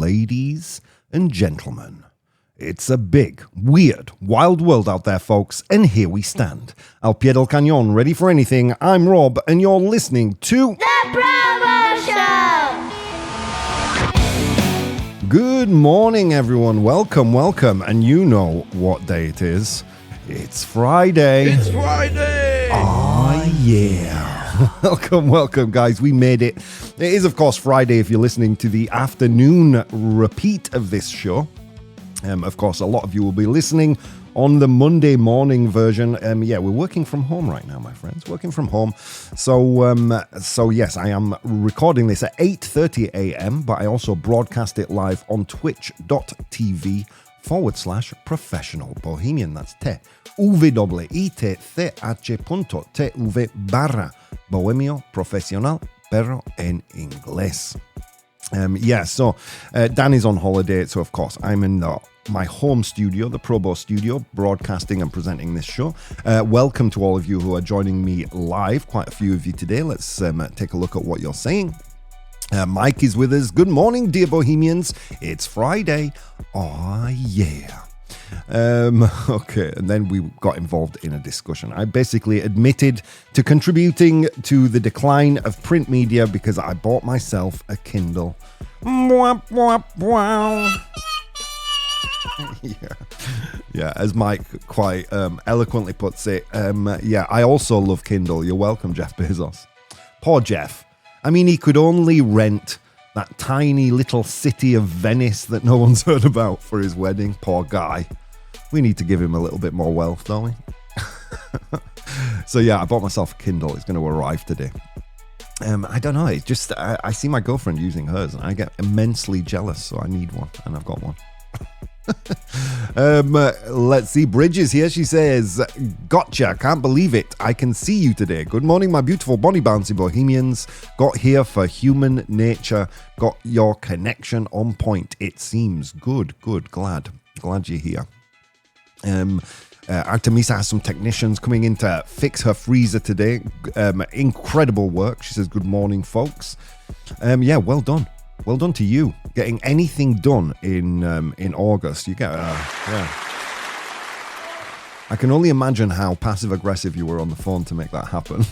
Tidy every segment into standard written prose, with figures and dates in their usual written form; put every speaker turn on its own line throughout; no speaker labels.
ladies and gentlemen. It's a big, weird, wild world out there, folks, and here we stand. Al pie del cañón, ready for anything. I'm Rob, and you're listening to
The ProBoh Show!
Good morning, everyone. Welcome. And you know what day it is. It's Friday.
It's Friday!
Oh, yeah. Welcome, guys. We made it. It is, of course, Friday if you're listening to the afternoon repeat of this show. Of course, a lot of you will be listening on the Monday morning version. We're working from home right now, my friends. Working from home. So yes, I am recording this at 8:30 a.m., but I also broadcast it live on twitch.tv/professional bohemian. That's twitch.tv/bohemio profesional, pero en inglés. So Dan is on holiday, so of course I'm in my home studio, the ProBoh studio, broadcasting and presenting this show. Welcome to all of you who are joining me live, quite a few of you today. Let's take a look at what you're saying. Mike is with us. Good morning, dear Bohemians. It's Friday. Oh, yeah. Okay, and then we got involved in a discussion. I basically admitted to contributing to the decline of print media because I bought myself a Kindle. Yeah, as Mike quite eloquently puts it, I also love Kindle. You're welcome, Jeff Bezos. Poor Jeff. I mean, he could only rent that tiny little city of Venice that no one's heard about for his wedding. Poor guy. We need to give him a little bit more wealth, don't we? So I bought myself a Kindle. It's going to arrive today. I don't know. It's just, I see my girlfriend using hers and I get immensely jealous. So I need one and I've got one. Let's see. Bridges here. She says, gotcha. Can't believe it. I can see you today. Good morning, my beautiful bonny bouncy bohemians. Got here for human nature. Got your connection on point. It seems good. Glad you're here. Artemisa has some technicians coming in to fix her freezer today. Incredible work. She says, good morning, folks. Well done. Well done to you. Getting anything done in August. You get, I can only imagine how passive-aggressive you were on the phone to make that happen.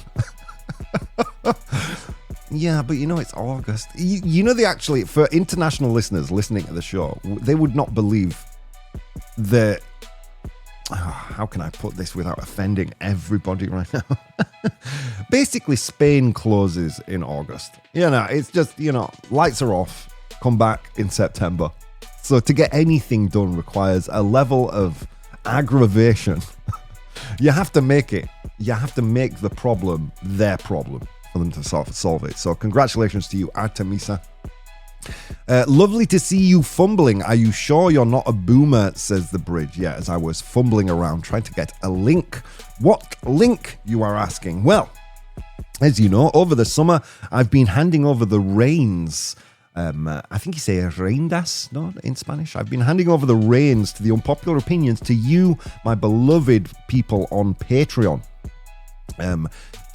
Yeah, but it's August. You know, actually, for international listeners listening to the show, they would not believe that. How can I put this without offending everybody right now? Basically, Spain closes in August. It's just, lights are off, come back in September. So to get anything done requires a level of aggravation. You have to make it. You have to make the problem their problem for them to solve it. So congratulations to you, Artemisa. Lovely to see you fumbling. Are you sure you're not a boomer, says the bridge. Yeah, as I was fumbling around trying to get a link. What link, you are asking? Well, as you know, over the summer I've been handing over the reins. I think you say reindas, no, in Spanish. I've been handing over the reins to the unpopular opinions to you, my beloved people on Patreon.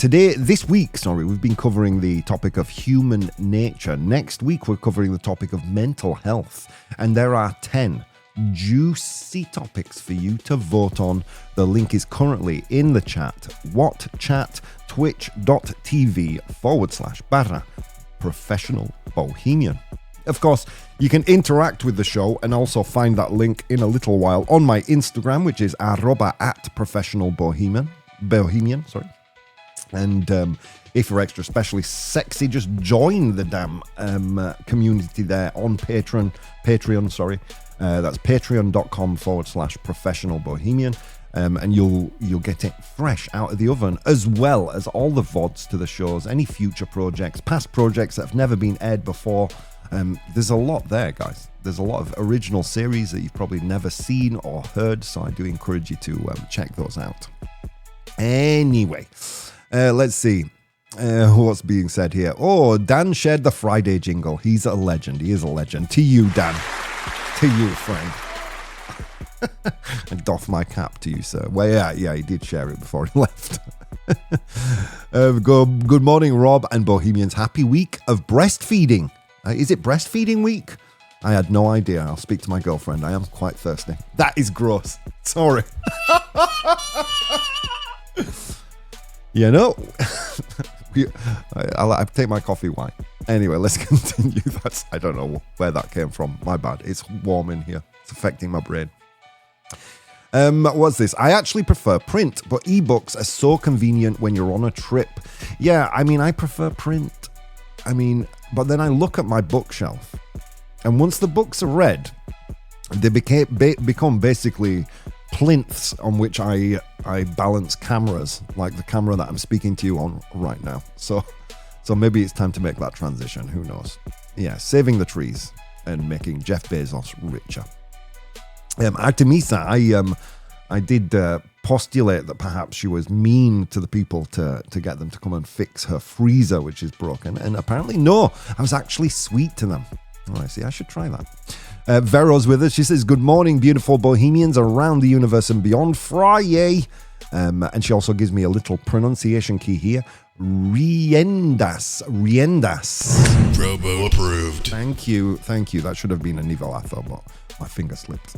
This week, we've been covering the topic of human nature. Next week, we're covering the topic of mental health. And there are 10 juicy topics for you to vote on. The link is currently in the chat. What chat? twitch.tv/professional bohemian. Of course, you can interact with the show and also find that link in a little while on my Instagram, which is @professionalbohemian. And if you're extra specially sexy, just join the damn community there on Patreon. That's patreon.com/professional bohemian. And you'll get it fresh out of the oven, as well as all the VODs to the shows, any future projects, past projects that have never been aired before. There's a lot there, guys. There's a lot of original series that you've probably never seen or heard, so I do encourage you to check those out. Anyway, let's see what's being said here. Oh, Dan shared the Friday jingle. He's a legend. He is a legend. To you, Dan. To you, friend. And doff my cap to you, sir. Well, yeah, he did share it before he left. Good morning, Rob and Bohemians. Happy week of breastfeeding. Is it breastfeeding week? I had no idea. I'll speak to my girlfriend. I am quite thirsty. That is gross. Sorry. You know, I take my coffee white. Anyway, let's continue. I don't know where that came from. My bad. It's warm in here. It's affecting my brain. What's this? I actually prefer print, but ebooks are so convenient when you're on a trip. Yeah, I mean, I prefer print. But then I look at my bookshelf, and once the books are read, they become basically plinths on which I balance cameras, like the camera that I'm speaking to you on right now. So maybe it's time to make that transition. Who knows? Yeah, saving the trees and making Jeff Bezos richer. Artemisa, I did postulate that perhaps she was mean to the people to get them to come and fix her freezer, which is broken. And apparently, no, I was actually sweet to them. Oh, I see. I should try that. Vero's with us. She says, good morning, beautiful bohemians around the universe and beyond. Friday. And she also gives me a little pronunciation key here. Riendas.
ProBoh approved.
Thank you. That should have been a nivelazo, but my finger slipped.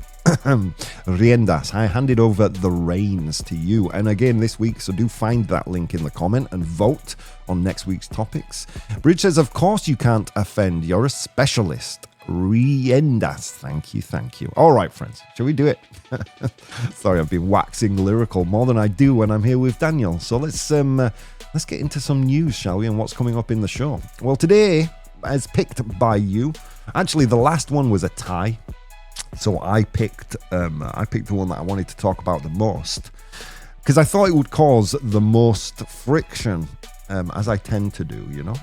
Riendas. I handed over the reins to you. And again this week, so do find that link in the comment and vote on next week's topics. Bridge says, of course you can't offend. You're a specialist. Riendas. Thank you. All right, friends. Shall we do it? Sorry, I've been waxing lyrical more than I do when I'm here with Daniel. So let's get into some news, shall we, and what's coming up in the show. Well, today, as picked by you, actually the last one was a tie. So I picked the one that I wanted to talk about the most because I thought it would cause the most friction, as I tend to do, you know.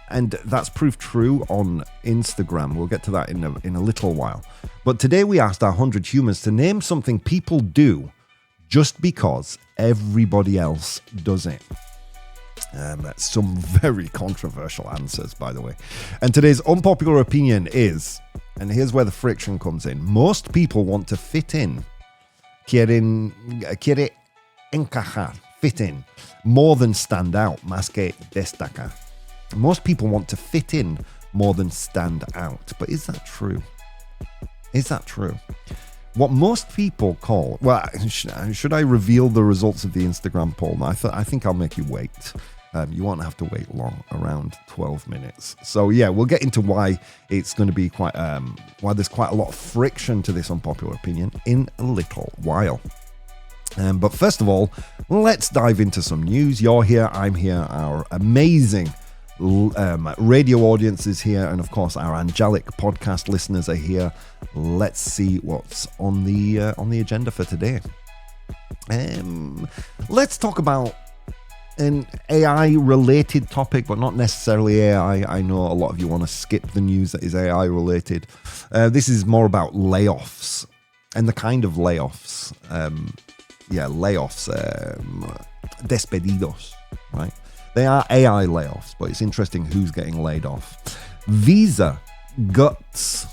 And that's proved true on Instagram. We'll get to that in a little while. But today we asked our 100 humans to name something people do just because everybody else does it. Some very controversial answers, by the way. And today's unpopular opinion is, and here's where the friction comes in, most people want to fit in. Quiere encajar, fit in, more than stand out, más que destacar. Most people want to fit in more than stand out. But is that true? What most people call... Well, should I reveal the results of the Instagram poll? I think I'll make you wait. You won't have to wait long, around 12 minutes. So yeah, we'll get into why it's going to be why there's quite a lot of friction to this unpopular opinion in a little while. But first of all, let's dive into some news. You're here, I'm here, our amazing radio audience is here, and of course our angelic podcast listeners are here. Let's see what's on the agenda for today. Let's talk about an AI related topic, but not necessarily AI. I know a lot of you want to skip the news that is AI related. This is more about layoffs and the kind of layoffs. Despedidos, right? They are AI layoffs, but it's interesting who's getting laid off. Visa guts.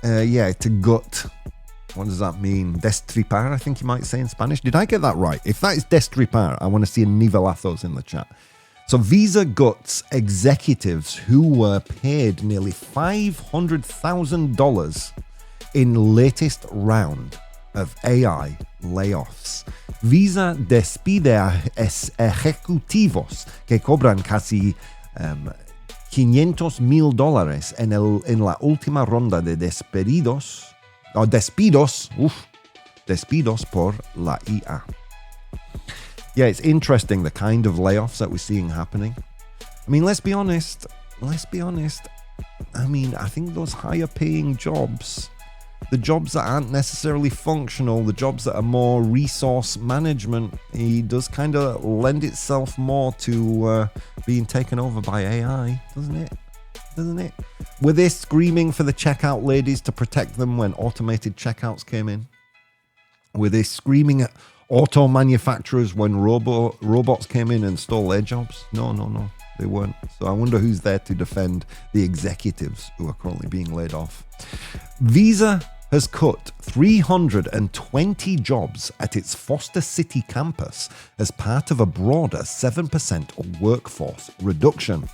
To gut. What does that mean? Destripar, I think you might say in Spanish. Did I get that right? If that is destripar, I want to see nivelazos in the chat. So Visa guts executives who were paid nearly $500,000 in latest round of AI layoffs. Visa despide a ejecutivos que cobran casi $500,000 en la última ronda de despidos por la IA. Yeah, it's interesting the kind of layoffs that we're seeing happening. I mean, let's be honest. I mean, I think those higher paying jobs, the jobs that aren't necessarily functional, the jobs that are more resource management, it does kind of lend itself more to being taken over by AI, doesn't it? Were they screaming for the checkout ladies to protect them when automated checkouts came in? Were they screaming at auto manufacturers when robots came in and stole their jobs? No, they weren't. So I wonder who's there to defend the executives who are currently being laid off. Visa has cut 320 jobs at its Foster City campus as part of a broader 7% workforce reduction.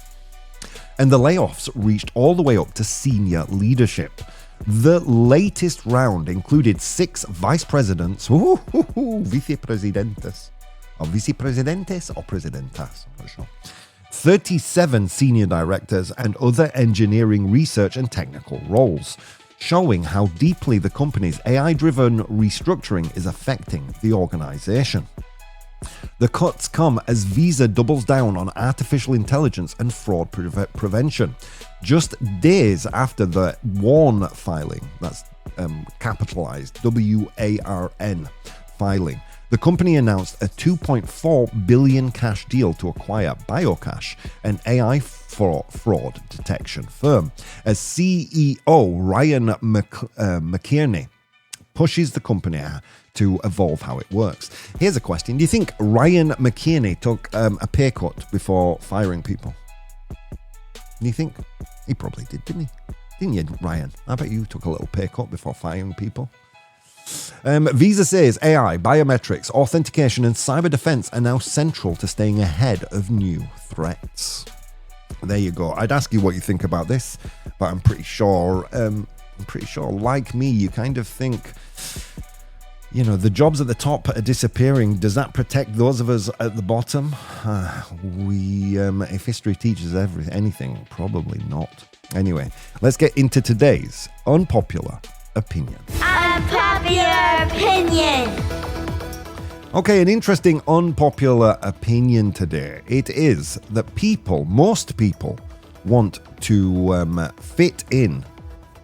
And the layoffs reached all the way up to senior leadership. The latest round included 6 vice presidents, vicepresidentes, or vicepresidentes or presidentas, I'm not sure, 37 senior directors, and other engineering, research, and technical roles, showing how deeply the company's AI-driven restructuring is affecting the organization. The cuts come as Visa doubles down on artificial intelligence and fraud prevention. Just days after the WARN filing, that's capitalized, WARN filing, the company announced a $2.4 billion cash deal to acquire BioCash, an AI fraud detection firm, as CEO Ryan McKierney pushes the company to evolve how it works. Here's a question. Do you think Ryan McKierney took a pay cut before firing people? Do you think? He probably did, didn't he? Didn't you, Ryan? I bet you took a little pay cut before firing people. Visa says AI, biometrics, authentication, and cyber defense are now central to staying ahead of new threats. There you go. I'd ask you what you think about this, but I'm pretty sure, like me, you kind of think, you know, the jobs at the top are disappearing. Does that protect those of us at the bottom? If history teaches anything, probably not. Anyway, let's get into today's unpopular opinion.
Unpopular opinion.
Okay, an interesting unpopular opinion today. It is that most people want to fit in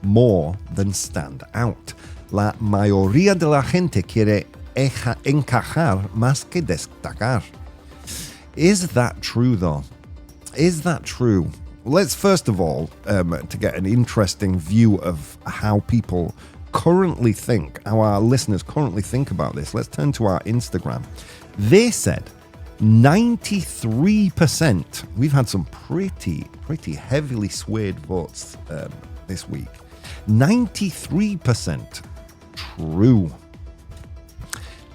more than stand out. La mayoría de la gente quiere encajar más que destacar. Is that true, though? Is that true? Let's first of all, to get an interesting view of how people currently think, how our listeners currently think about this, let's turn to our Instagram. They said 93%, we've had some pretty heavily swayed votes this week, 93% true.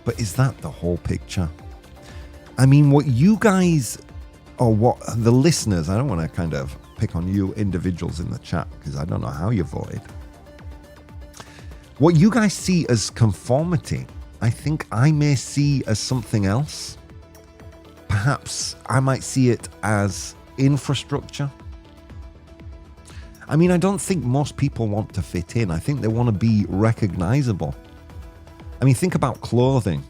But is that the whole picture? I mean, what you guys, or what the listeners, I don't want to kind of pick on you individuals in the chat because I don't know how you voted. What you guys see as conformity, I think I may see as something else. Perhaps I might see it as infrastructure. I mean, I don't think most people want to fit in. I think they want to be recognizable. I mean, think about clothing.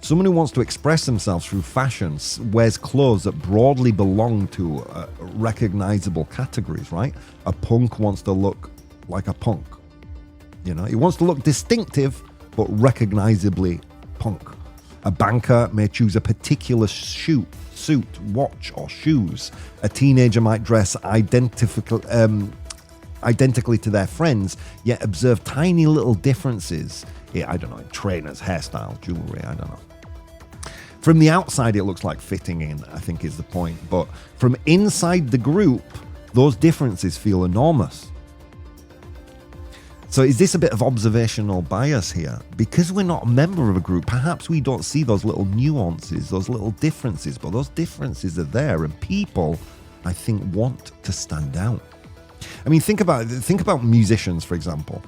Someone who wants to express themselves through fashion wears clothes that broadly belong to recognizable categories, right? A punk wants to look like a punk. You know, he wants to look distinctive, but recognizably punk. A banker may choose a particular suit, watch, or shoes. A teenager might dress identically to their friends, yet observe tiny little differences. I don't know, trainers, hairstyle, jewelry, I don't know. From the outside, it looks like fitting in, I think is the point. But from inside the group, those differences feel enormous. So is this a bit of observational bias here? Because we're not a member of a group, perhaps we don't see those little nuances, those little differences, but those differences are there, and people, I think, want to stand out. I mean, think about musicians, for example.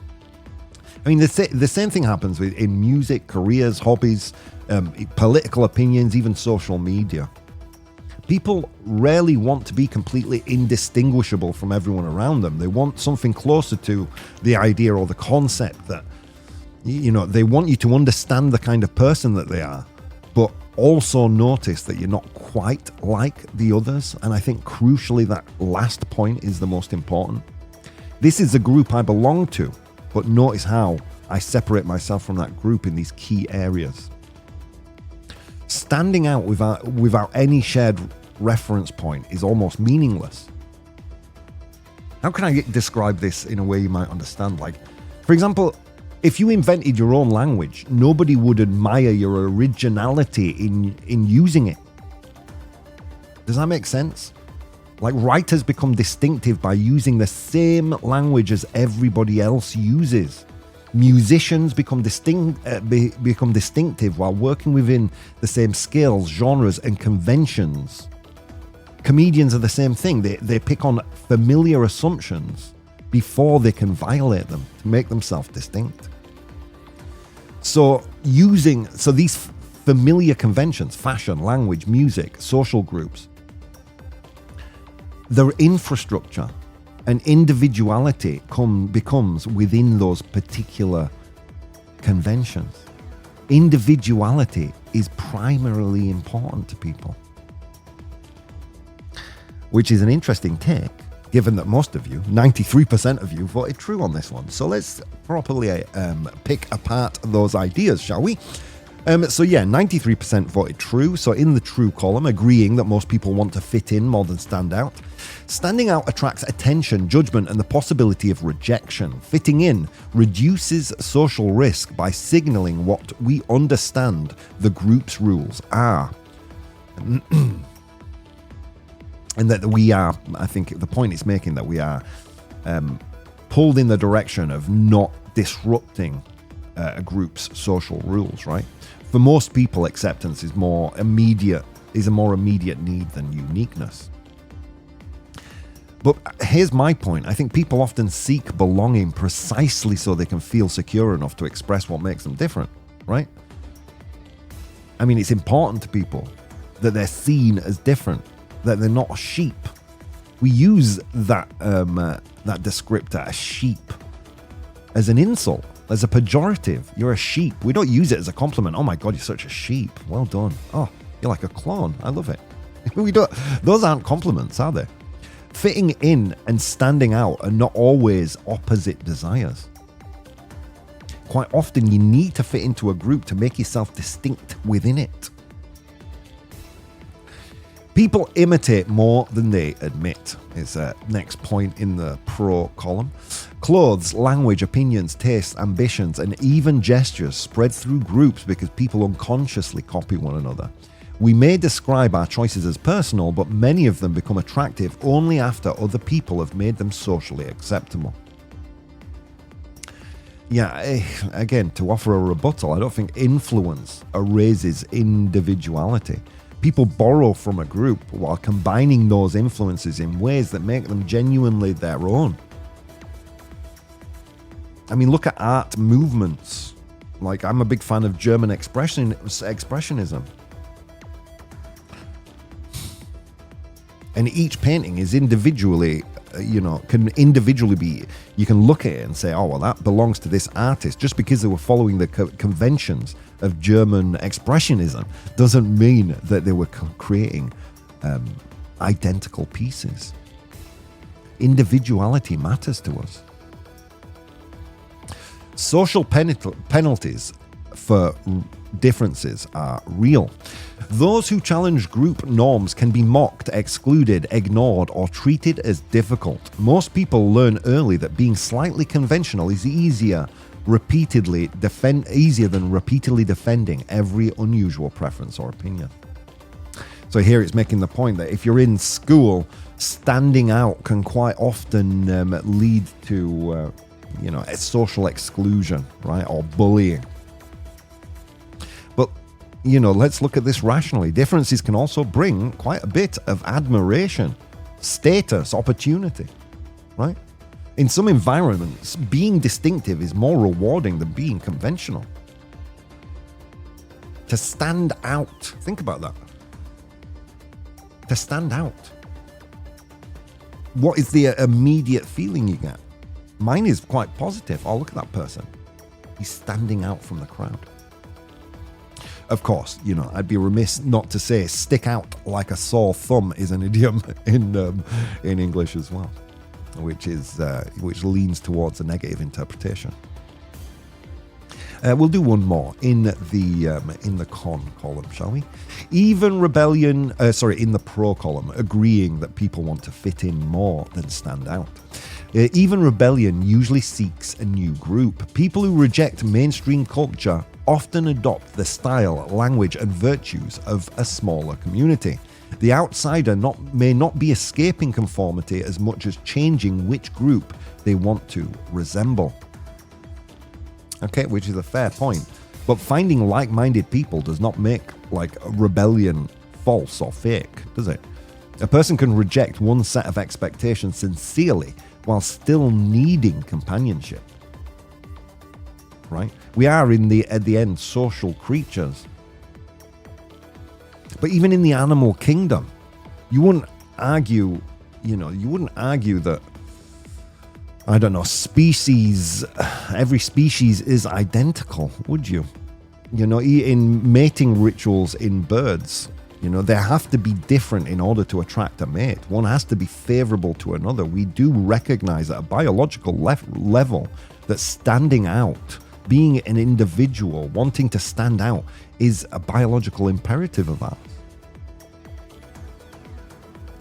I mean, the same thing happens in music, careers, hobbies, political opinions, even social media. People rarely want to be completely indistinguishable from everyone around them. They want something closer to the idea or the concept that, you know, they want you to understand the kind of person that they are, but also notice that you're not quite like the others. And I think crucially, that last point is the most important. This is the group I belong to, but notice how I separate myself from that group in these key areas. Standing out without any shared reference point is almost meaningless. How can I describe this in a way you might understand? Like, for example, if you invented your own language, nobody would admire your originality in using it. Does that make sense? Like, writers become distinctive by using the same language as everybody else uses. Musicians become distinctive while working within the same scales, genres, and conventions. Comedians are the same thing. They pick on familiar assumptions before they can violate them to make themselves distinct. So these familiar conventions, fashion, language, music, social groups, their infrastructure and individuality becomes within those particular conventions. Individuality is primarily important to people, which is an interesting take, given that most of you, 93% of you, voted true on this one. So let's properly pick apart those ideas, shall we? 93% voted true. So in the true column, agreeing that most people want to fit in more than stand out. Standing out attracts attention, judgment, and the possibility of rejection. Fitting in reduces social risk by signaling what we understand the group's rules are. And that we are, I think the point it's making, that we are pulled in the direction of not disrupting a group's social rules, right? For most people, acceptance is a more immediate need than uniqueness. But here's my point. I think people often seek belonging precisely so they can feel secure enough to express what makes them different, right? I mean, it's important to people that they're seen as different, that they're not a sheep. We use that descriptor, a sheep, as an insult, as a pejorative. You're a sheep. We don't use it as a compliment. Oh my God, you're such a sheep. Well done. Oh, you're like a clone. I love it. We don't. Those aren't compliments, are they? Fitting in and standing out are not always opposite desires. Quite often, you need to fit into a group to make yourself distinct within it. People imitate more than they admit, is next point in the pro column. Clothes, language, opinions, tastes, ambitions, and even gestures spread through groups because people unconsciously copy one another. We may describe our choices as personal, but many of them become attractive only after other people have made them socially acceptable. Yeah, again, to offer a rebuttal, I don't think influence erases individuality. People borrow from a group while combining those influences in ways that make them genuinely their own. I mean, look at art movements. Like, I'm a big fan of German expressionism. And each painting is individually, can individually be, you can look at it and say, oh, well, that belongs to this artist. Just because they were following the conventions of German expressionism doesn't mean that they were creating identical pieces. Individuality matters to us. Social penalties for differences are real. Those who challenge group norms can be mocked, excluded, ignored, or treated as difficult. Most people learn early that being slightly conventional is easier than repeatedly defending every unusual preference or opinion. So here it's making the point that if you're in school, standing out can quite often lead to a social exclusion, right, or bullying. But let's look at this rationally. Differences can also bring quite a bit of admiration, status, opportunity, right? In some environments, being distinctive is more rewarding than being conventional. To stand out, think about that. To stand out. What is the immediate feeling you get? Mine is quite positive. Oh, look at that person. He's standing out from the crowd. Of course, I'd be remiss not to say stick out like a sore thumb is an idiom in English as well, which leans towards a negative interpretation. We'll do one more in the con column, shall we? Even rebellion, in the pro column, agreeing that people want to fit in more than stand out. Even rebellion usually seeks a new group. People who reject mainstream culture often adopt the style, language, and virtues of a smaller community. The outsider may not be escaping conformity as much as changing which group they want to resemble. Okay, which is a fair point. But finding like-minded people does not make a rebellion false or fake, does it? A person can reject one set of expectations sincerely while still needing companionship. Right? We are at the end social creatures. But even in the animal kingdom, you wouldn't argue that, I don't know, every species is identical, would you? In mating rituals in birds, they have to be different in order to attract a mate. One has to be favorable to another. We do recognize at a biological level that standing out, being an individual, wanting to stand out, is a biological imperative of ours.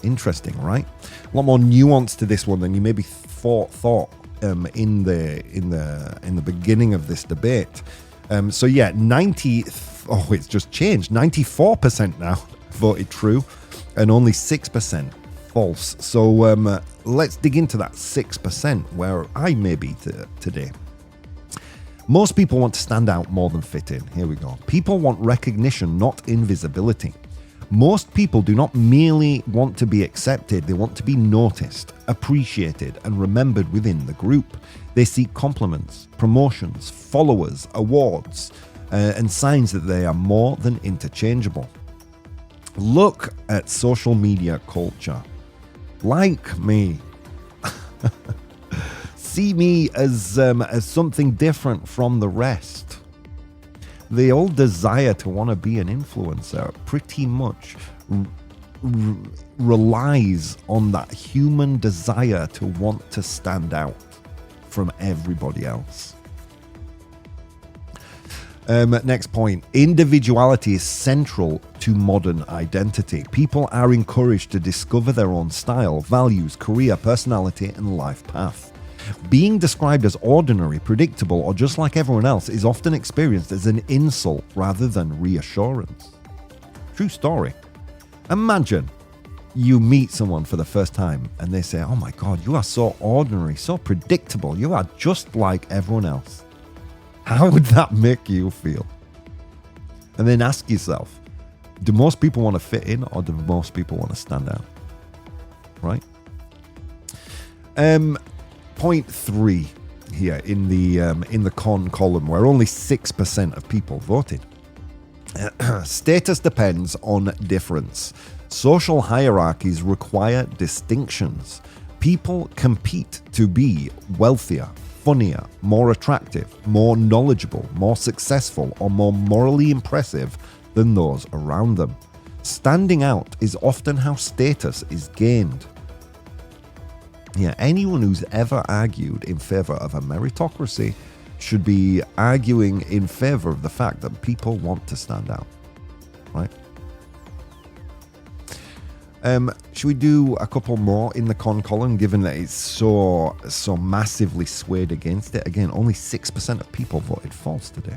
Interesting, right? A lot more nuance to this one than you maybe thought in the beginning of this debate. So yeah, it's just changed. 94% now voted true, and only 6% false. So let's dig into that 6% where I may be today. Most people want to stand out more than fit in. Here we go. People want recognition, not invisibility. Most people do not merely want to be accepted, they want to be noticed, appreciated, and remembered within the group. They seek compliments, promotions, followers, awards, and signs that they are more than interchangeable. Look at social media culture. Like me. See me as something different from the rest. The old desire to want to be an influencer pretty much relies on that human desire to want to stand out from everybody else. Next point. Individuality is central to modern identity. People are encouraged to discover their own style, values, career, personality, and life path. Being described as ordinary, predictable, or just like everyone else is often experienced as an insult rather than reassurance. True story. Imagine you meet someone for the first time and they say, "Oh my God, you are so ordinary, so predictable. You are just like everyone else." How would that make you feel? And then ask yourself, do most people want to fit in, or do most people want to stand out? Right? Point 3 here in the con column, where only 6% of people voted. Status depends on difference. Social hierarchies require distinctions. People compete to be wealthier, funnier, more attractive, more knowledgeable, more successful, or more morally impressive than those around them. Standing out is often how status is gained. Yeah, anyone who's ever argued in favor of a meritocracy should be arguing in favor of the fact that people want to stand out, right? Should we do a couple more in the con column, given that it's so massively swayed against it? Again, only 6% of people voted false today.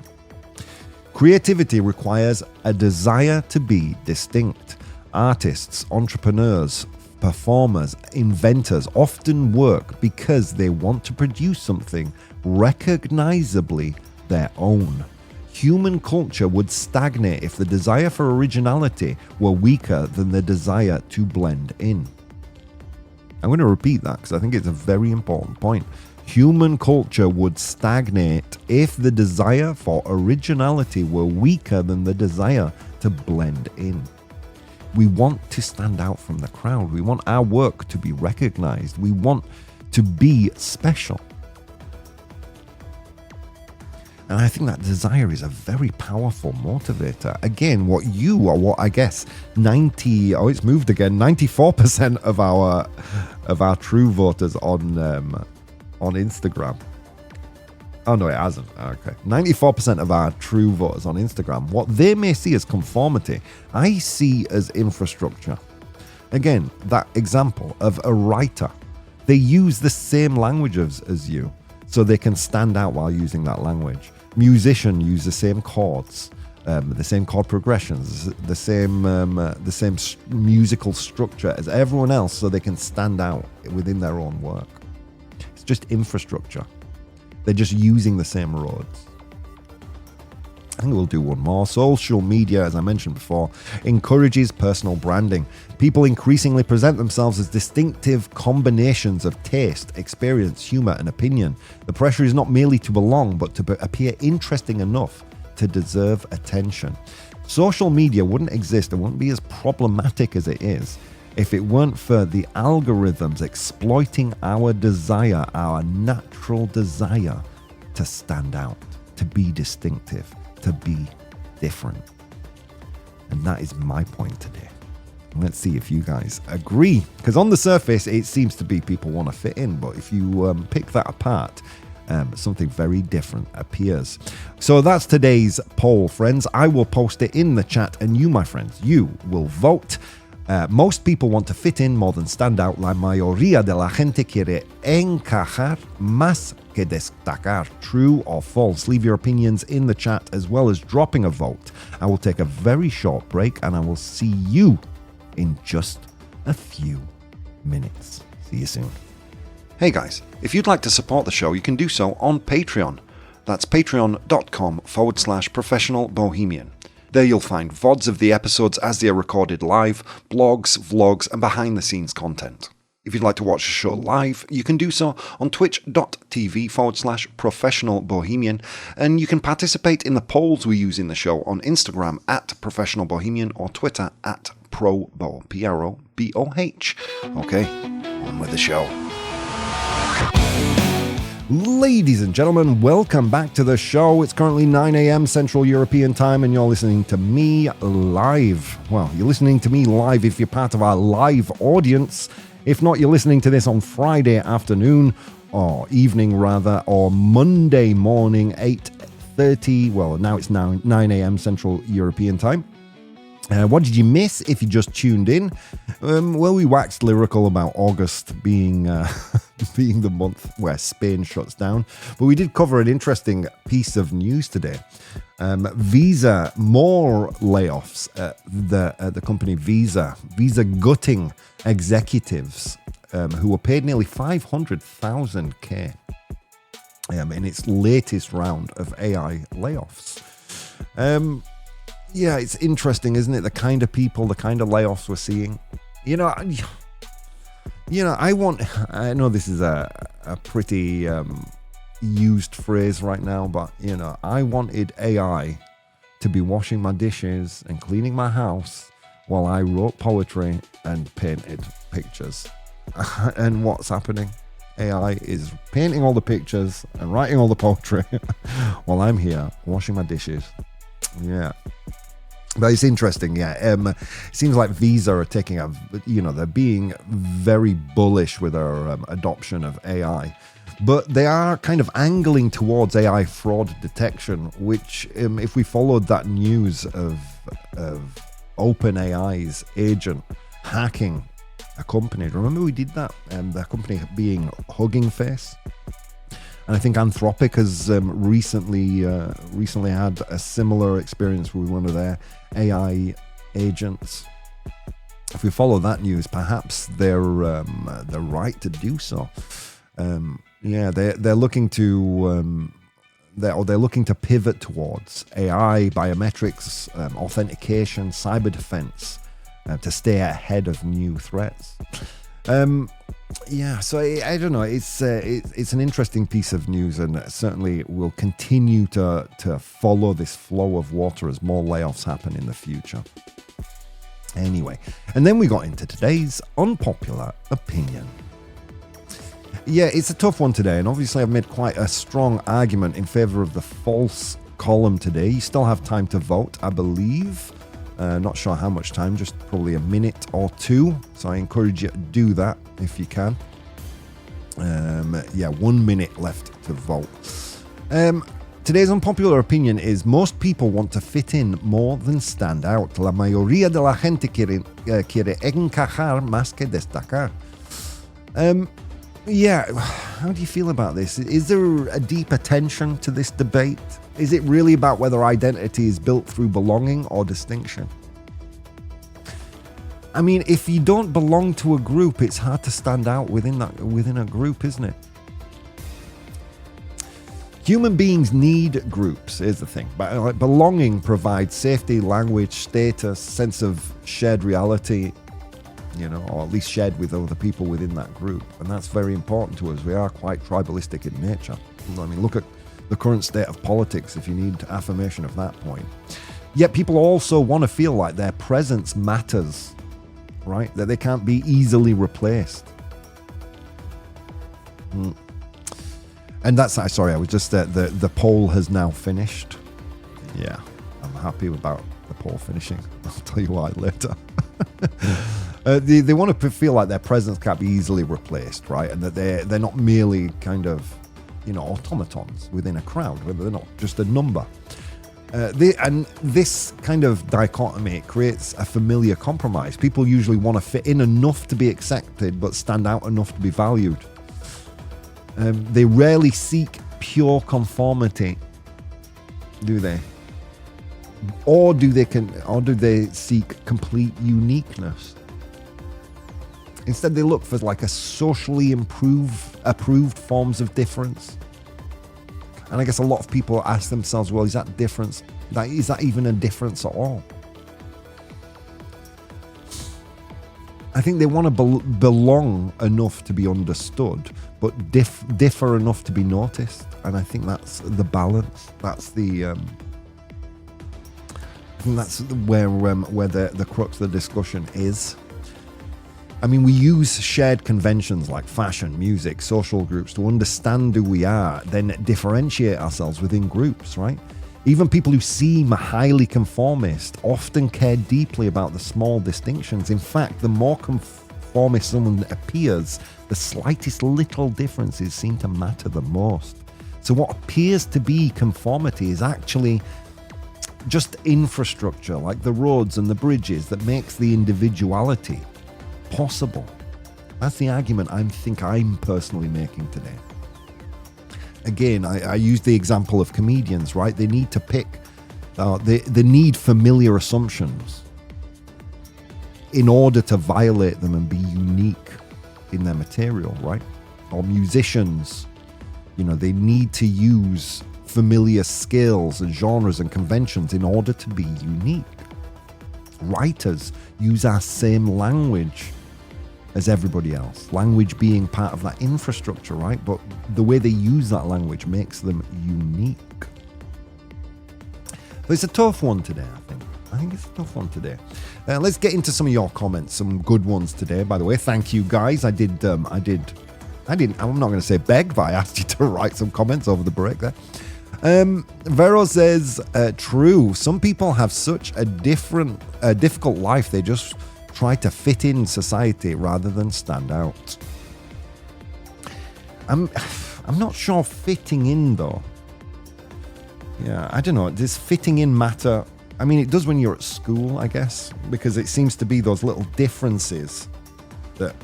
Creativity requires a desire to be distinct. Artists, entrepreneurs, performers, inventors often work because they want to produce something recognizably their own. Human culture would stagnate if the desire for originality were weaker than the desire to blend in. I'm going to repeat that because I think it's a very important point. Human culture would stagnate if the desire for originality were weaker than the desire to blend in. We want to stand out from the crowd. We want our work to be recognized. We want to be special. And I think that desire is a very powerful motivator. Again, what I guess 94% of our true voters on Instagram. Oh no, it hasn't. Okay. 94% of our true voters on Instagram, what they may see as conformity, I see as infrastructure. Again, that example of a writer. They use the same languages as you, so they can stand out while using that language. Musicians use the same chords, the same chord progressions, the same musical structure as everyone else, so they can stand out within their own work. It's just infrastructure. They're just using the same roads. think we'll do one more. Social media, as I mentioned before, encourages personal branding. People increasingly present themselves as distinctive combinations of taste, experience, humor, and opinion. The pressure is not merely to belong, but to appear interesting enough to deserve attention. Social media wouldn't exist and wouldn't be as problematic as it is if it weren't for the algorithms exploiting our desire, our natural desire to stand out, to be distinctive, to be different. And that is my point today. Let's see if you guys agree. Because on the surface, it seems to be people want to fit in. But if you pick that apart, something very different appears. So that's today's poll, friends. I will post it in the chat. And you, my friends, you will vote. Most people want to fit in more than stand out. La mayoría de la gente quiere encajar más que destacar. True or false? Leave your opinions in the chat as well as dropping a vote. I will take a very short break and I will see you in just a few minutes. See you soon. Hey guys, if you'd like to support the show, you can do so on Patreon. That's patreon.com/professional bohemian. There you'll find VODs of the episodes as they are recorded live, blogs, vlogs, and behind-the-scenes content. If you'd like to watch the show live, you can do so on twitch.tv/professional bohemian, and you can participate in the polls we use in the show on Instagram @professional bohemian or Twitter @ProBoh, ProBoh. Okay, on with the show. Ladies and gentlemen, welcome back to the show. It's currently 9 a.m. Central European Time, and you're listening to me live. Well, you're listening to me live if you're part of our live audience. If not, you're listening to this on Friday afternoon, or evening rather, or Monday morning, 8:30. Well, now it's 9 a.m. Central European Time. What did you miss if you just tuned in? Well, we waxed lyrical about August being being the month where Spain shuts down, but we did cover an interesting piece of news today. Visa, more layoffs at the company Visa gutting executives who were paid nearly 500,000 in its latest round of AI layoffs. Yeah, it's interesting, isn't it? The kind of people, the kind of layoffs we're seeing. I know this is a pretty used phrase right now, but, I wanted AI to be washing my dishes and cleaning my house while I wrote poetry and painted pictures. And what's happening? AI is painting all the pictures and writing all the poetry while I'm here washing my dishes. Yeah. But it's interesting, yeah. It seems like Visa are taking they're being very bullish with their adoption of AI. But they are kind of angling towards AI fraud detection, which, if we followed that news of OpenAI's agent hacking a company, remember we did that? The company being Hugging Face. And I think Anthropic has recently had a similar experience with one of their AI agents. If we follow that news, perhaps they're right to do so. They're looking to they're looking to pivot towards AI, biometrics, authentication, cyber defense, to stay ahead of new threats. So I don't know. It's an interesting piece of news, and certainly will continue to follow this flow of water as more layoffs happen in the future. Anyway, and then we got into today's unpopular opinion. Yeah, it's a tough one today, and obviously I've made quite a strong argument in favor of the false column today. You still have time to vote, I believe. Not sure how much time, just probably a minute or two. So I encourage you to do that if you can. 1 minute left to vote. Today's unpopular opinion is most people want to fit in more than stand out. La mayoría de la gente quiere encajar más que destacar. How do you feel about this? Is there a deeper tension to this debate? Is it really about whether identity is built through belonging or distinction? I mean, if you don't belong to a group, it's hard to stand out within a group, isn't it? Human beings need groups, is the thing. But like, belonging provides safety, language, status, sense of shared reality, or at least shared with other people within that group. And that's very important to us. We are quite tribalistic in nature. I mean, look at the current state of politics if you need affirmation of that point. Yet people also want to feel like their presence matters, right? That they can't be easily replaced. And that's, sorry, I was just, the poll has now finished. Yeah, I'm happy about the poll finishing. I'll tell you why later. They want to feel like their presence can't be easily replaced, right? And that they're not merely kind of, automatons within a crowd, whether they're not just a number. And this kind of dichotomy creates a familiar compromise. People usually want to fit in enough to be accepted, but stand out enough to be valued. They rarely seek pure conformity, do they? Or do they seek complete uniqueness? Instead, they look for like a socially approved forms of difference. And I guess a lot of people ask themselves, well, is that difference? Is that even a difference at all? I think they want to belong enough to be understood, but differ enough to be noticed. And I think that's the balance. That's the I think that's where the crux of the discussion is. I mean, we use shared conventions like fashion, music, social groups to understand who we are, then differentiate ourselves within groups, right? Even people who seem highly conformist often care deeply about the small distinctions. In fact, the more conformist someone appears, the slightest little differences seem to matter the most. So what appears to be conformity is actually just infrastructure, like the roads and the bridges, that makes the individuality possible. That's the argument I'm personally making today. Again, I use the example of comedians, right? They need to pick, they need familiar assumptions in order to violate them and be unique in their material, right? Or musicians, they need to use familiar skills and genres and conventions in order to be unique. Writers use our same language as everybody else. Language being part of that infrastructure, right? But the way they use that language makes them unique. But it's a tough one today, I think. I think it's a tough one today. Let's get into some of your comments, some good ones today, by the way. Thank you, guys. I'm not going to say beg, but I asked you to write some comments over the break there. Vero says, true. Some people have such a difficult life. They just try to fit in society rather than stand out. I'm not sure fitting in though. Yeah, I don't know. Does fitting in matter? I mean, it does when you're at school, I guess, because it seems to be those little differences that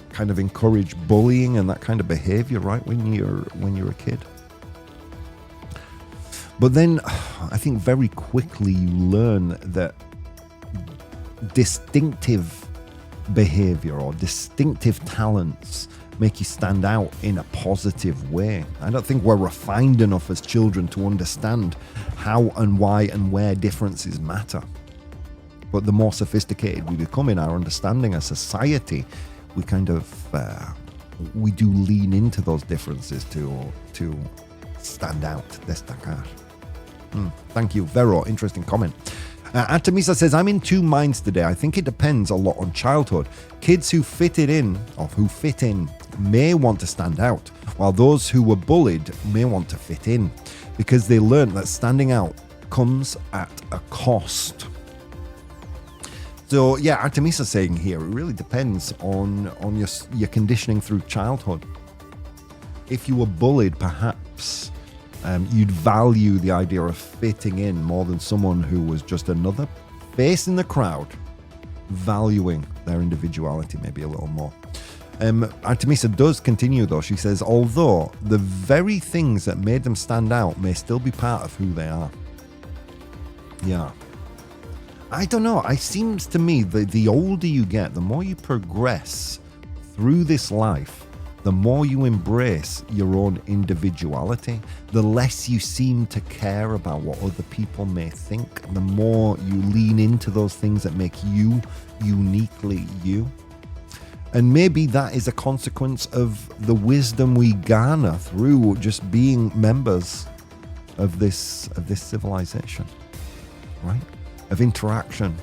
kind of encourage bullying and that kind of behavior, right? When you're a kid. But then I think very quickly you learn that distinctive behavior or distinctive talents make you stand out in a positive way. I don't think we're refined enough as children to understand how and why and where differences matter. But the more sophisticated we become in our understanding as society, we kind of we do lean into those differences to stand out, destacar. Thank you, Vero. Interesting comment. Artemisa says, I'm in two minds today. I think it depends a lot on childhood. Kids who fit in may want to stand out, while those who were bullied may want to fit in, because they learned that standing out comes at a cost. So yeah, Artemisa saying here, it really depends on your conditioning through childhood. If you were bullied, perhaps you'd value the idea of fitting in more than someone who was just another face in the crowd, valuing their individuality maybe a little more. Artemisa does continue though. She says, although the very things that made them stand out may still be part of who they are. Yeah. I don't know. It seems to me that the older you get, the more you progress through this life, the more you embrace your own individuality, the less you seem to care about what other people may think, the more you lean into those things that make you uniquely you. And maybe that is a consequence of the wisdom we garner through just being members of this civilization, right? Of interaction,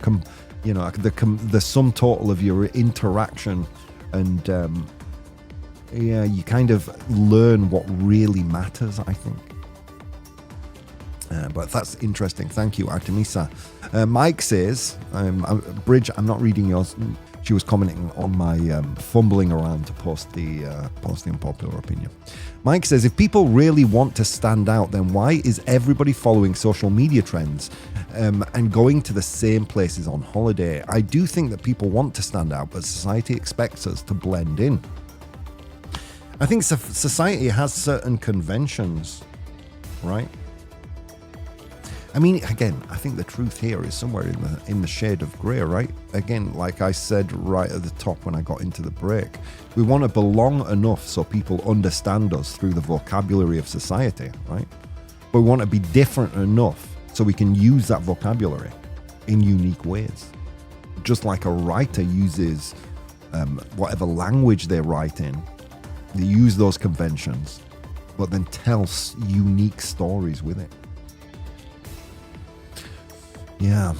the sum total of your interaction, and you kind of learn what really matters, I think. But that's interesting. Thank you, Artemisa. Mike says, Bridge, I'm not reading yours. She was commenting on my fumbling around to post the unpopular opinion. Mike says, if people really want to stand out, then why is everybody following social media trends and going to the same places on holiday? I do think that people want to stand out, but society expects us to blend in. I think society has certain conventions, right? I mean, again, I think the truth here is somewhere in the shade of grey, right? Again, like I said right at the top when I got into the break, we want to belong enough so people understand us through the vocabulary of society, right? But we want to be different enough so we can use that vocabulary in unique ways. Just like a writer uses whatever language they write in, they use those conventions, but then tell unique stories with it. Yeah,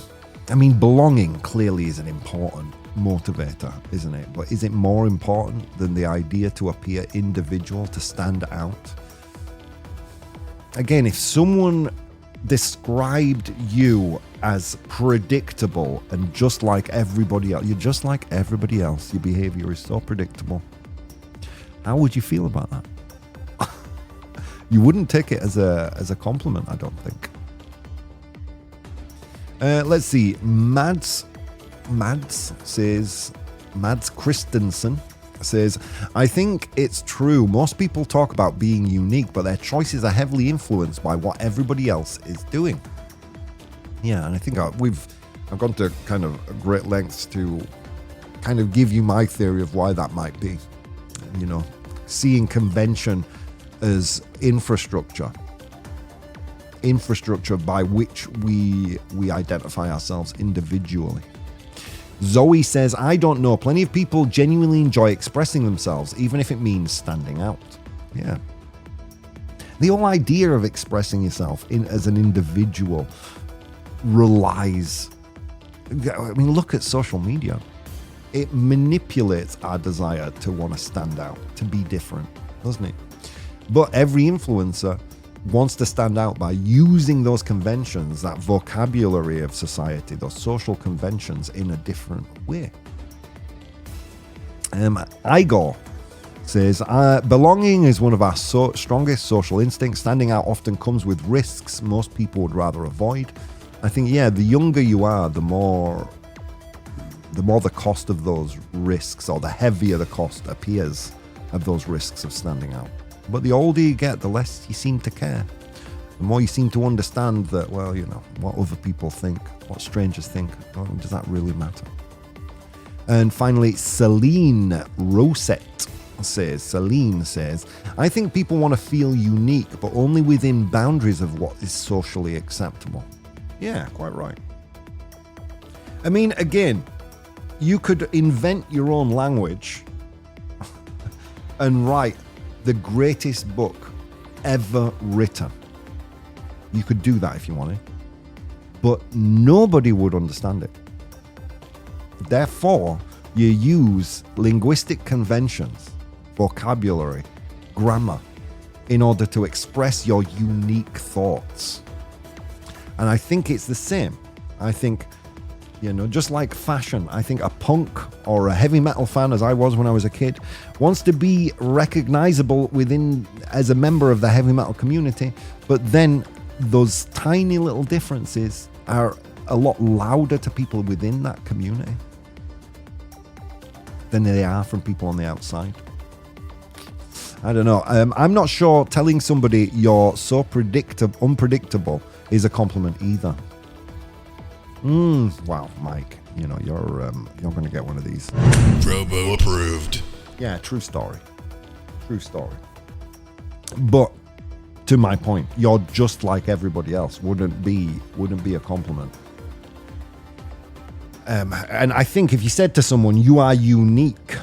I mean, belonging clearly is an important motivator, isn't it? But is it more important than the idea to appear individual, to stand out? Again, if someone described you as predictable and just like everybody else, you're just like everybody else, your behavior is so predictable, how would you feel about that? You wouldn't take it as a compliment, I don't think. Let's see. Mads Christensen says, I think it's true. Most people talk about being unique, but their choices are heavily influenced by what everybody else is doing. Yeah, and I think I've gone to kind of great lengths to kind of give you my theory of why that might be. You know, seeing convention as infrastructure by which we identify ourselves individually. Zoe says, I don't know. Plenty of people genuinely enjoy expressing themselves, even if it means standing out. Yeah. The whole idea of expressing yourself as an individual relies... I mean, look at social media. It manipulates our desire to want to stand out, to be different, doesn't it? But every influencer wants to stand out by using those conventions, that vocabulary of society, those social conventions in a different way. Igor says, belonging is one of our strongest social instincts. Standing out often comes with risks most people would rather avoid. I think, yeah, the younger you are, the more the cost of those risks, or the heavier the cost appears of those risks of standing out. But the older you get, the less you seem to care. The more you seem to understand that, well, you know, what other people think, what strangers think, well, does that really matter? And finally, Celine says, I think people want to feel unique, but only within boundaries of what is socially acceptable. Yeah, quite right. I mean, again, you could invent your own language and write the greatest book ever written. You could do that if you wanted, but nobody would understand it. Therefore, you use linguistic conventions, vocabulary, grammar, in order to express your unique thoughts. And I think it's the same. I think, you know, just like fashion, I think a punk or a heavy metal fan, as I was when I was a kid, wants to be recognizable within as a member of the heavy metal community, but then those tiny little differences are a lot louder to people within that community than they are from people on the outside. I don't know. I'm not sure telling somebody you're so unpredictable is a compliment either. Wow, Mike, you know, you're going to get one of these.
ProBoh approved.
Yeah, true story. True story. But to my point, you're just like everybody else wouldn't be a compliment. And I think if you said to someone, you are unique,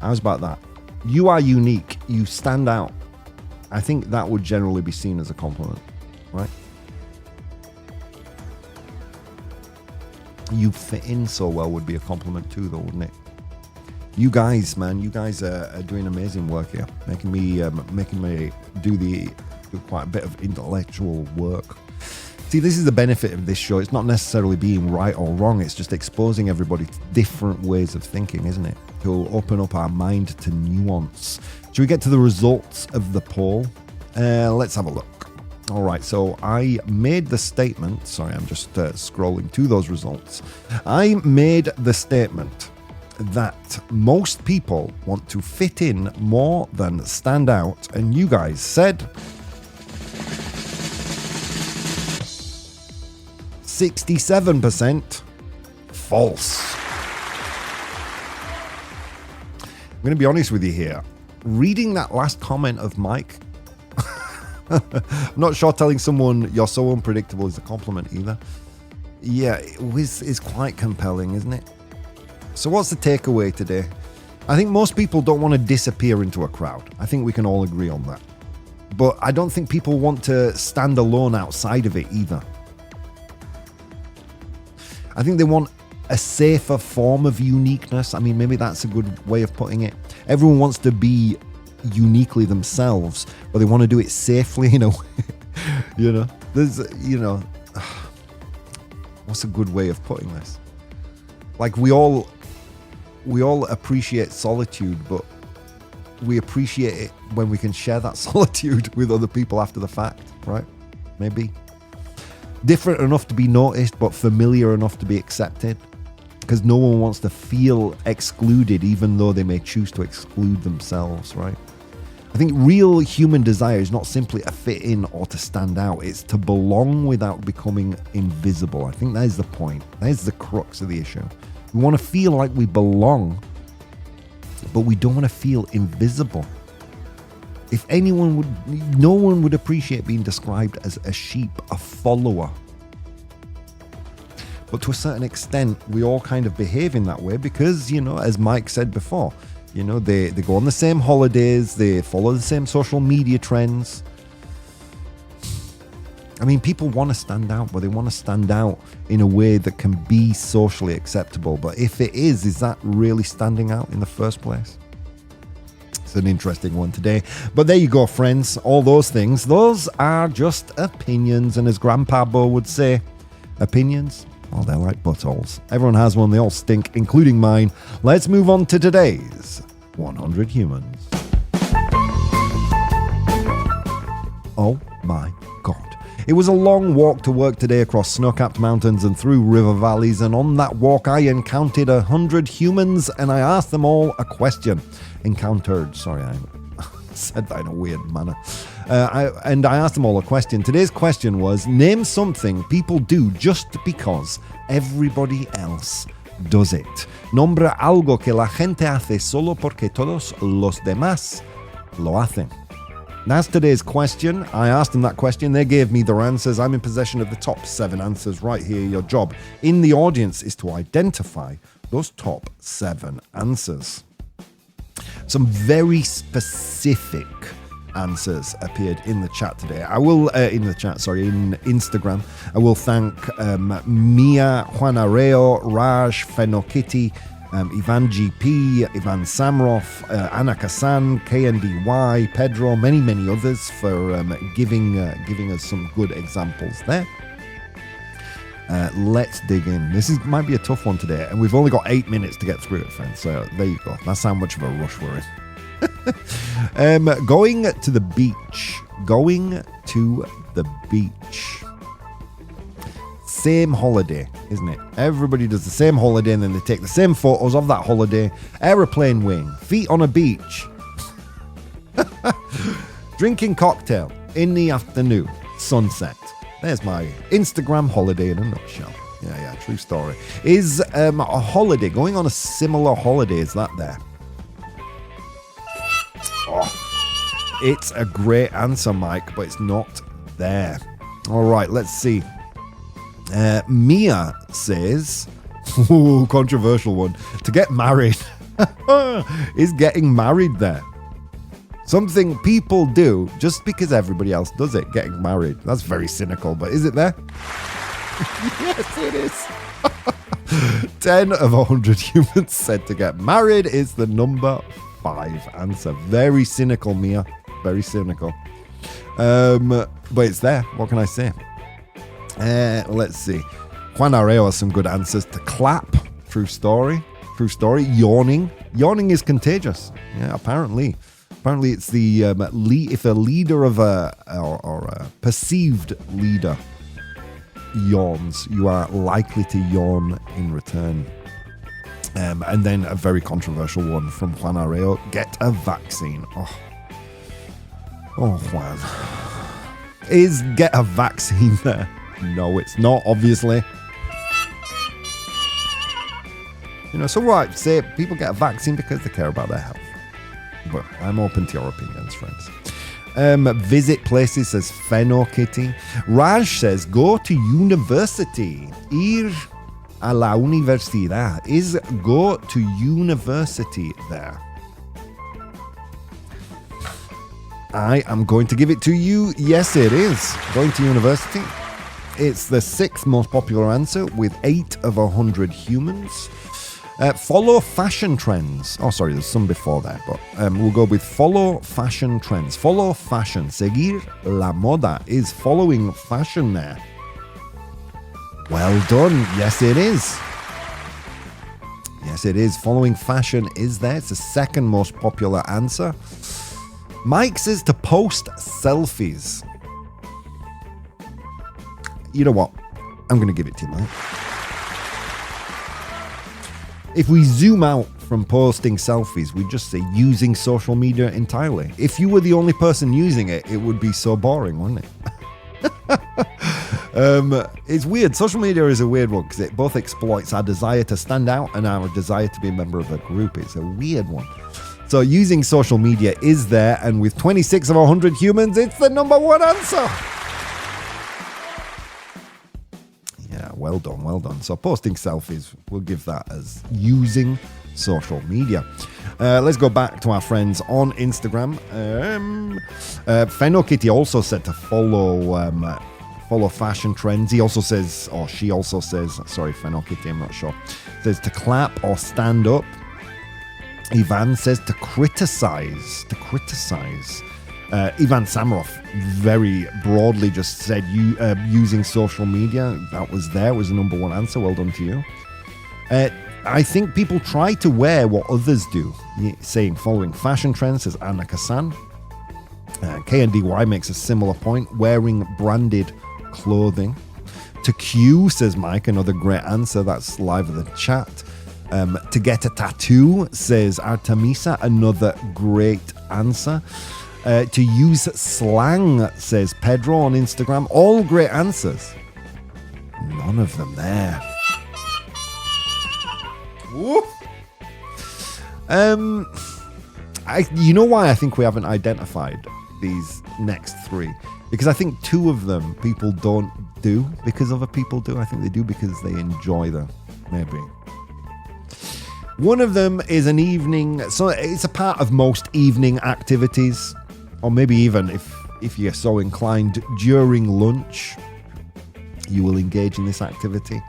how's about that? You are unique, you stand out. I think that would generally be seen as a compliment, right? You fit in so well would be a compliment too, though, wouldn't it? You guys, man, are doing amazing work here, making me do quite a bit of intellectual work. See, this is the benefit of this show. It's not necessarily being right or wrong. It's just exposing everybody to different ways of thinking, isn't it? To open up our mind to nuance. Should we get to the results of the poll? Let's have a look. All right, so I made the statement. Sorry, I'm just scrolling to those results. I made the statement that most people want to fit in more than stand out, and you guys said 67% false. I'm going to be honest with you here. Reading that last comment of Mike, I'm not sure telling someone you're so unpredictable is a compliment either. Yeah, it's quite compelling, isn't it? So what's the takeaway today? I think most people don't want to disappear into a crowd. I think we can all agree on that. But I don't think people want to stand alone outside of it either. I think they want a safer form of uniqueness. I mean, maybe that's a good way of putting it. Everyone wants to be uniquely themselves, but they want to do it safely in a way. What's a good way of putting this? Like we all appreciate solitude, but we appreciate it when we can share that solitude with other people after the fact, right? Maybe. Different enough to be noticed, but familiar enough to be accepted. Because no one wants to feel excluded, even though they may choose to exclude themselves, right? I think real human desire is not simply to fit in or to stand out. It's to belong without becoming invisible. I think that is the point. That is the crux of the issue. We want to feel like we belong, but we don't want to feel invisible. If anyone would, no one would appreciate being described as a sheep, a follower. But to a certain extent, we all kind of behave in that way because, as Mike said before, they go on the same holidays, they follow the same social media trends. I mean, people want to stand out, but they want to stand out in a way that can be socially acceptable. But if it is that really standing out in the first place? It's an interesting one today. But there you go, friends. All those things, those are just opinions. And as Grandpa Bo would say, opinions, well, they're like buttholes. Everyone has one. They all stink, including mine. Let's move on to today's 100 Humans. Oh my God. It was a long walk to work today across snow-capped mountains and through river valleys, and on that walk I encountered 100 humans and I asked them all a question. Sorry, I said that in a weird manner. I asked them all a question. Today's question was, name something people do just because everybody else does it. Nombra algo que la gente hace solo porque todos los demás lo hacen. That's today's question. I asked them that question. They gave me their answers. I'm in possession of the top 7 answers right here. Your job in the audience is to identify those top 7 answers. Some very specific answers appeared in the chat today. I will, in Instagram. I will thank Mia, Juanareo, Raj, Fenokitty, Ivan GP, Ivan Samroff, Anna Kasan, KNDY, Pedro, many, many others for giving us some good examples there. Let's dig in. This might be a tough one today, and we've only got 8 minutes to get through it, friends. So there you go. That's how much of a rush we're in. Going to the beach. Going to the beach. Same holiday, isn't it? Everybody does the same holiday and then they take the same photos of that holiday. Aeroplane wing, feet on a beach. Drinking cocktail in the afternoon, sunset. There's my Instagram holiday in a nutshell. Yeah, true story. Is a holiday, going on a similar holiday, is that there? It's a great answer, Mike, but it's not there. All right, let's see. Mia says, ooh, controversial one. To get married. Is getting married there? Something people do just because everybody else does it, getting married. That's very cynical, but is it there? Yes, it is. 10 of 100 humans said to get married is the number 5 answer. Very cynical, Mia. Very cynical. But it's there. What can I say? Let's see. Juan Arreo has some good answers. To clap. True story. True story. Yawning. Yawning is contagious. Yeah, apparently. Apparently, it's the if a leader of or a perceived leader yawns, you are likely to yawn in return. And then a very controversial one from Juan Arreo: get a vaccine. Oh, Juan, is get a vaccine there? No, it's not. Obviously. So what? Say people get a vaccine because they care about their health. But I'm open to your opinions, friends. Visit places says Fenno Kitty. Raj says go to university. Ir a la universidad. Is go to university there? I am going to give it to you. Yes, it is. Going to university. It's the 6th most popular answer with 8 of 100 humans. Follow fashion trends. Oh, sorry, there's some before that, but we'll go with follow fashion trends. Follow fashion. Seguir la moda is following fashion there. Well done. Yes, it is. Yes, it is. Following fashion is there. It's the 2nd most popular answer. Mike says to post selfies. You know what? I'm going to give it to you, Mike. If we zoom out from posting selfies, we just say using social media entirely. If you were the only person using it, it would be so boring, wouldn't it? It's weird. Social media is a weird one because it both exploits our desire to stand out and our desire to be a member of a group. It's a weird one. So using social media is there, and with 26 of 100 humans, it's the number 1 answer. Well done, well done. So posting selfies, we'll give that as using social media. Let's go back to our friends on Instagram. Fenno Kitty also said to follow fashion trends. He also says, or she also says, sorry, Fenno Kitty, I'm not sure, says to clap or stand up. Ivan says to criticize. Ivan Samarov very broadly just said using social media. That was the number 1 answer. Well done to you. I think people try to wear what others do. Saying following fashion trends, says Anna Kassan. KNDY makes a similar point. Wearing branded clothing. To Q, says Mike, another great answer. That's live in the chat. To get a tattoo, says Artemisa, another great answer. To use slang, says Pedro on Instagram. All great answers. None of them there. Woo. You know why I think we haven't identified these next 3? Because I think 2 of them people don't do because other people do. I think they do because they enjoy them. Maybe. One of them is an evening, so it's a part of most evening activities. Or maybe even if you're so inclined, during lunch, you will engage in this activity.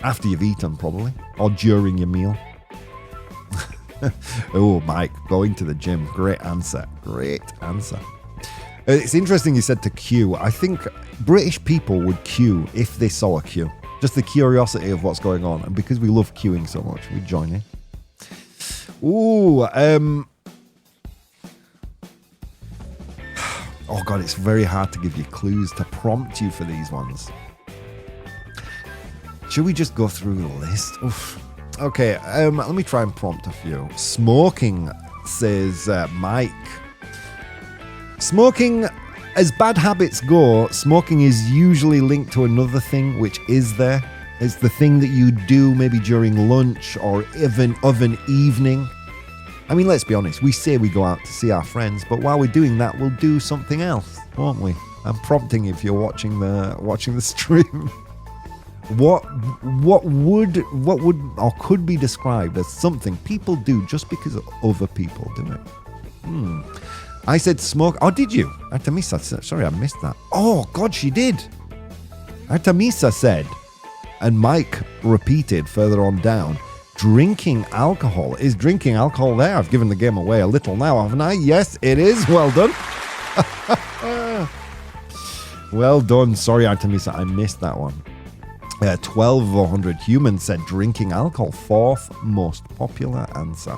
After you've eaten, probably. Or during your meal. Oh, Mike, going to the gym. Great answer. Great answer. It's interesting you said to queue. I think British people would queue if they saw a queue. Just the curiosity of what's going on. And because we love queuing so much, we'd join in. Ooh, oh God, it's very hard to give you clues to prompt you for these ones. Should we just go through the list? Oof. Okay, let me try and prompt a few. Smoking, says Mike. Smoking, as bad habits go, smoking is usually linked to another thing which is there. It's the thing that you do maybe during lunch or even of an evening. I mean, let's be honest. We say we go out to see our friends, but while we're doing that, we'll do something else, won't we? I'm prompting you if you're watching the stream. What would or could be described as something people do just because other people do it? I said smoke. Oh, did you? Artemisa, sorry, I missed that. Oh, God, she did. Artemisa said, and Mike repeated further on down, drinking alcohol. Is drinking alcohol there? I've given the game away a little now, haven't I? Yes, it is. Well done. Well done. Sorry, Artemisa, I missed that one. 12 of 100 humans said drinking alcohol. Fourth most popular answer.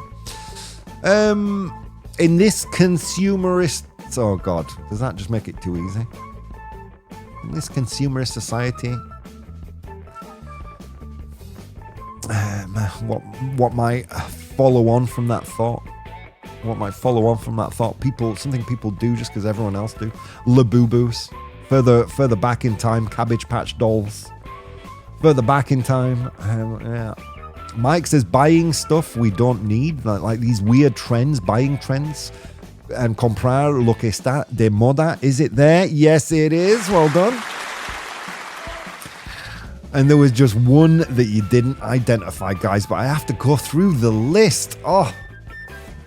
In this consumerist... Oh, God. Does that just make it too easy? In this consumerist society... what might follow on from that thought? What might follow on from that thought? Something people do just because everyone else do. Labubu's. Further back in time, Cabbage Patch Dolls. Further back in time, yeah. Mike says buying stuff we don't need, like these weird trends, buying trends. And comprar lo que está de moda. Is it there? Yes, it is. Well done. And there was just one that you didn't identify, guys, but I have to go through the list. Oh,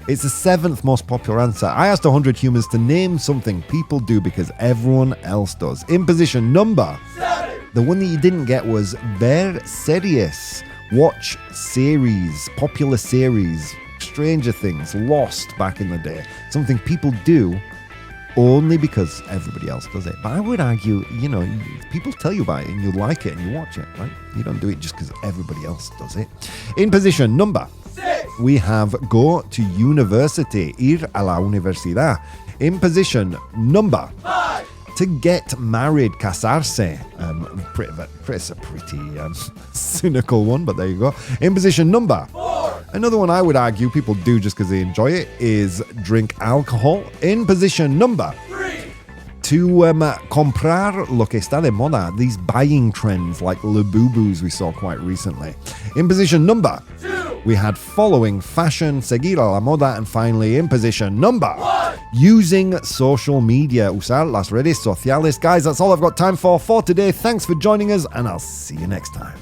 it's the 7th most popular answer. I asked 100 humans to name something people do because everyone else does. In position number 7. The one that you didn't get was ver series. Watch series, popular series, Stranger Things, Lost back in the day. Something people do only because everybody else does it. But I would argue, people tell you about it and you like it and you watch it, right? You don't do it just because everybody else does it. In position number 6, we have go to university, ir a la universidad. In position number 5, to get married, casarse. It's a pretty cynical one, but there you go. In position number 4, another one I would argue people do just because they enjoy it is drink alcohol. In position number 3, to comprar lo que está de moda, these buying trends like Labubus we saw quite recently. In position number 2, we had following fashion, seguir a la moda, and finally in position number 1, using social media, usar las redes sociales. Guys, that's all I've got time for today. Thanks for joining us, and I'll see you next time.